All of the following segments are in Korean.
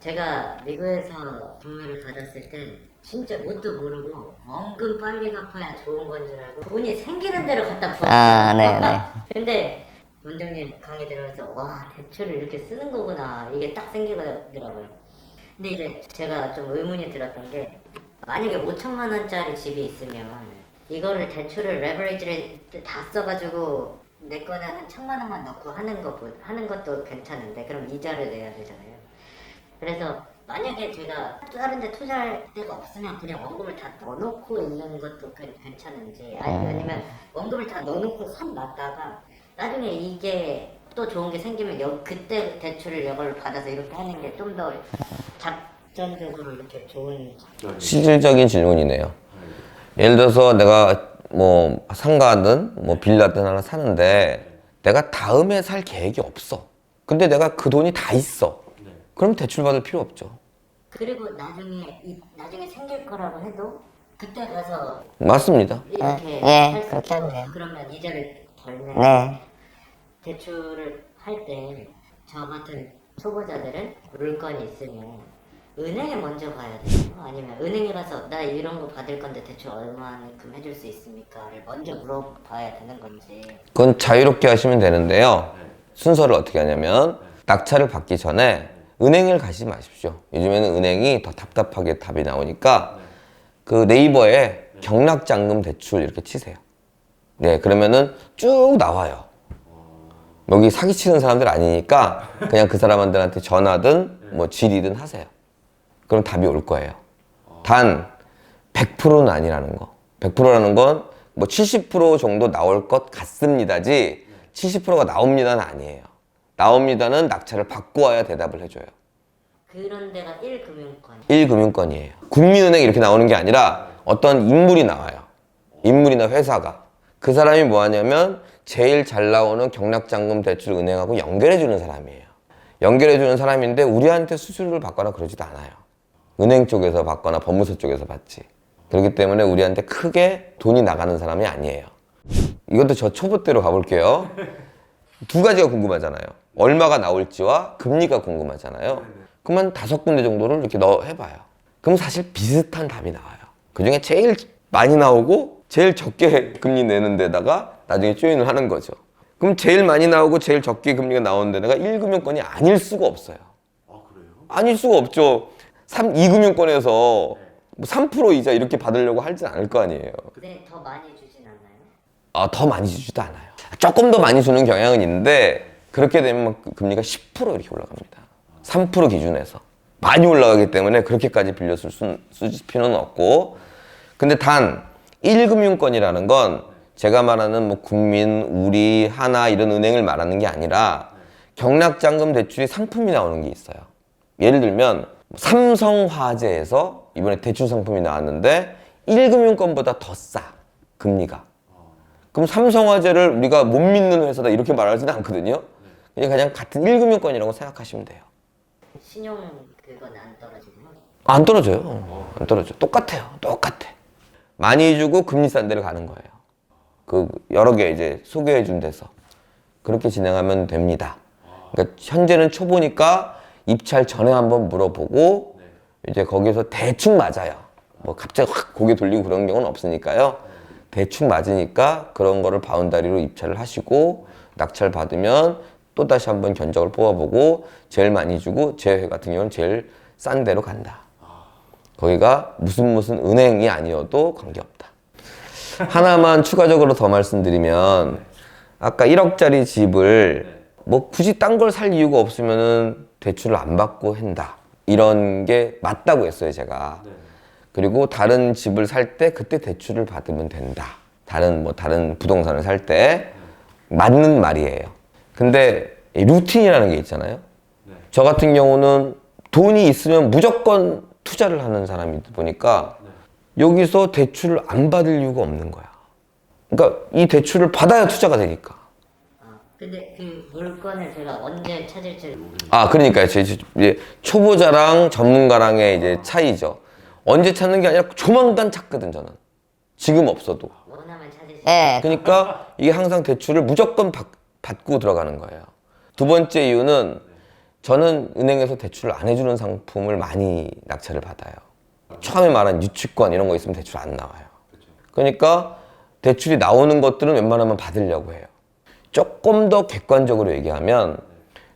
제가 미국에서 돈을 받았을 때 진짜 뭣도 모르고 원금 빨리 갚아야 좋은 건 줄 알고 돈이 생기는 대로 갖다 부었어요. 아, 네네. 근데 원장님 강의 들으면서 와 대출을 이렇게 쓰는 거구나 이게 딱 생기더라고요. 근데 이제 제가 좀 의문이 들었던 게 만약에 5천만 원짜리 집이 있으면 이거를 대출을 레버리지를 다 써가지고 내 거는 한 1,000만 원만 넣고 하는 것도 괜찮은데 그럼 이자를 내야 되잖아요. 그래서 만약에 제가 다른 데 투자할 데가 없으면 그냥 원금을 다 넣어놓고 있는 것도 괜찮은지 아니면 원금을 다 넣어놓고 산 놨다가 나중에 이게 또 좋은 게 생기면 그때 대출을 이걸 받아서 이렇게 하는 게 좀 더 작전적으로 이렇게 좋은 실질적인 질문이네요. 예를 들어서 내가 뭐 상가든 뭐 빌라든 하나 사는데 내가 다음에 살 계획이 없어. 근데 내가 그 돈이 다 있어. 그럼 대출 받을 필요 없죠. 그리고 나중에 생길 거라고 해도 그때 가서 맞습니다. 이렇게 예, 할 수 그렇게 하면 돼요. 그러면 이자를 벌면 네. 대출을 할 때 저 같은 초보자들은 물건이 있으면 은행에 먼저 가야 돼요? 아니면 은행에 가서 나 이런 거 받을 건데 대출 얼마만큼 해줄 수 있습니까?를 먼저 물어봐야 되는 건지. 그건 자유롭게 하시면 되는데요. 순서를 어떻게 하냐면 낙찰을 받기 전에 은행을 가시지 마십시오. 요즘에는 은행이 더 답답하게 답이 나오니까 그 네이버에 경락잔금 대출 이렇게 치세요. 네, 그러면은 쭉 나와요. 여기 사기치는 사람들 아니니까 그냥 그 사람들한테 전화든 뭐 질의든 하세요. 그럼 답이 올 거예요. 단 100%는 아니라는 거. 100%라는 건 뭐 70% 정도 나올 것 같습니다지 70%가 나옵니다는 아니에요. 나옵니다는 낙찰을 받고 와야 대답을 해줘요. 그런 데가 1금융권. 1금융권이에요. 국민은행 이렇게 나오는 게 아니라 어떤 인물이 나와요. 인물이나 회사가. 그 사람이 뭐 하냐면 제일 잘 나오는 경락잔금 대출 은행하고 연결해주는 사람이에요. 연결해주는 사람인데 우리한테 수수료를 받거나 그러지도 않아요. 은행 쪽에서 받거나 법무사 쪽에서 받지. 그렇기 때문에 우리한테 크게 돈이 나가는 사람이 아니에요. 이것도 저 초보 때로 가볼게요. 두 가지가 궁금하잖아요. 얼마가 나올지와 금리가 궁금하잖아요. 그러면 5군데 정도를 이렇게 해봐요. 그럼 사실 비슷한 답이 나와요. 그 중에 제일 많이 나오고 제일 적게 금리 내는 데다가 나중에 조인을 하는 거죠. 그럼 제일 많이 나오고 제일 적게 금리가 나오는 데다가 1금융권이 아닐 수가 없어요. 아, 그래요? 아닐 수가 없죠. 2금융권에서 3% 이자 이렇게 받으려고 하진 않을 거 아니에요. 근데 더 많이 주진 않나요? 더 많이 주지도 않아요. 조금 더 많이 주는 경향은 있는데 그렇게 되면 막 금리가 10% 이렇게 올라갑니다. 3% 기준에서. 많이 올라가기 때문에 그렇게까지 빌렸을 필요는 없고, 근데 단 1금융권이라는 건 제가 말하는 뭐 국민, 우리, 하나 이런 은행을 말하는 게 아니라 경락잔금 대출이 상품이 나오는 게 있어요. 예를 들면 삼성화재에서 이번에 대출 상품이 나왔는데 1금융권보다 더 싸, 금리가. 그럼 삼성화재를 우리가 못 믿는 회사다 이렇게 말하지는 않거든요. 그냥 같은 1금융권이라고 생각하시면 돼요. 신용 그건 안 떨어지나요? 안 떨어져요. 안 떨어져. 똑같아요. 똑같아. 많이 주고 금리 싼 데를 가는 거예요. 그 여러 개 이제 소개해 준 데서 그렇게 진행하면 됩니다. 그러니까 현재는 초보니까 입찰 전에 한번 물어보고 이제 거기서 대충 맞아요. 뭐 갑자기 확 고개 돌리고 그런 경우는 없으니까요. 대충 맞으니까 그런 거를 바운다리로 입찰을 하시고 낙찰 받으면 또 다시 한번 견적을 뽑아보고 제일 많이 주고 제 회 같은 경우는 제일 싼 데로 간다. 거기가 무슨 은행이 아니어도 관계없다. 하나만 추가적으로 더 말씀드리면 아까 1억짜리 집을 뭐 굳이 딴 걸 살 이유가 없으면은 대출을 안 받고 한다. 이런 게 맞다고 했어요, 제가. 그리고 다른 집을 살 때 그때 대출을 받으면 된다. 다른 부동산을 살 때 맞는 말이에요. 근데 루틴이라는 게 있잖아요. 저 같은 경우는 돈이 있으면 무조건 투자를 하는 사람이다 보니까 여기서 대출을 안 받을 이유가 없는 거야. 그러니까 이 대출을 받아야 투자가 되니까. 근데 그 물건을 제가 언제 찾을지 그러니까요. 이제 초보자랑 전문가랑의 이제 차이죠. 언제 찾는 게 아니라 조만간 찾거든, 저는. 지금 없어도. 원하면 찾으시. 예. 그러니까 이게 항상 대출을 무조건 받고 들어가는 거예요. 두 번째 이유는 저는 은행에서 대출을 안 해주는 상품을 많이 낙찰을 받아요. 처음에 말한 유치권 이런 거 있으면 대출 안 나와요. 그러니까 대출이 나오는 것들은 웬만하면 받으려고 해요. 조금 더 객관적으로 얘기하면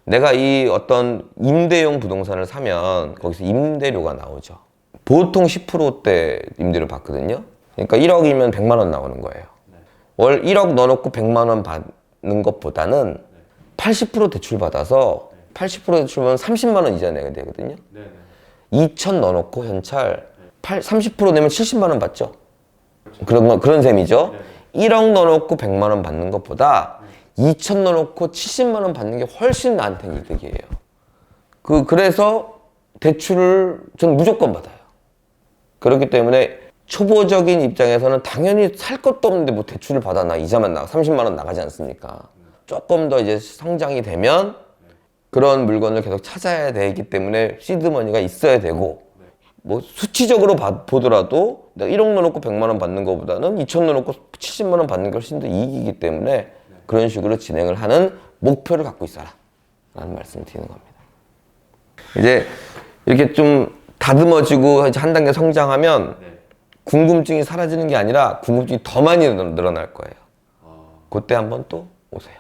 내가 이 어떤 임대용 부동산을 사면 거기서 임대료가 나오죠. 보통 10%대 임대료 받거든요. 그러니까 1억이면 100만 원 나오는 거예요. 월 1억 넣어놓고 100만 원 받는 것보다는 80% 대출 받아서 80% 대출하면 30만 원 이자 내야 되거든요. 2천 넣어놓고 현찰 30% 내면 70만 원 받죠. 그런 셈이죠. 1억 넣어놓고 100만 원 받는 것보다 2천 넣어놓고 70만 원 받는 게 훨씬 나한테는 이득이에요. 그래서 대출을 전 무조건 받아요. 그렇기 때문에 초보적인 입장에서는 당연히 살 것도 없는데 뭐 대출을 받아 나 이자만 나가 30만 원 나가지 않습니까? 조금 더 이제 성장이 되면 그런 물건을 계속 찾아야 되기 때문에 시드머니가 있어야 되고 뭐 수치적으로 보더라도 내가 1억 넣어놓고 100만 원 받는 것보다는 2천 넣어놓고 70만 원 받는 게 훨씬 더 이익이기 때문에 그런 식으로 진행을 하는 목표를 갖고 있어라 라는 말씀을 드리는 겁니다. 이제 이렇게 좀 다듬어지고 이제 한 단계 성장하면 궁금증이 사라지는 게 아니라 궁금증이 더 많이 늘어날 거예요. 그때 한번 또 오세요.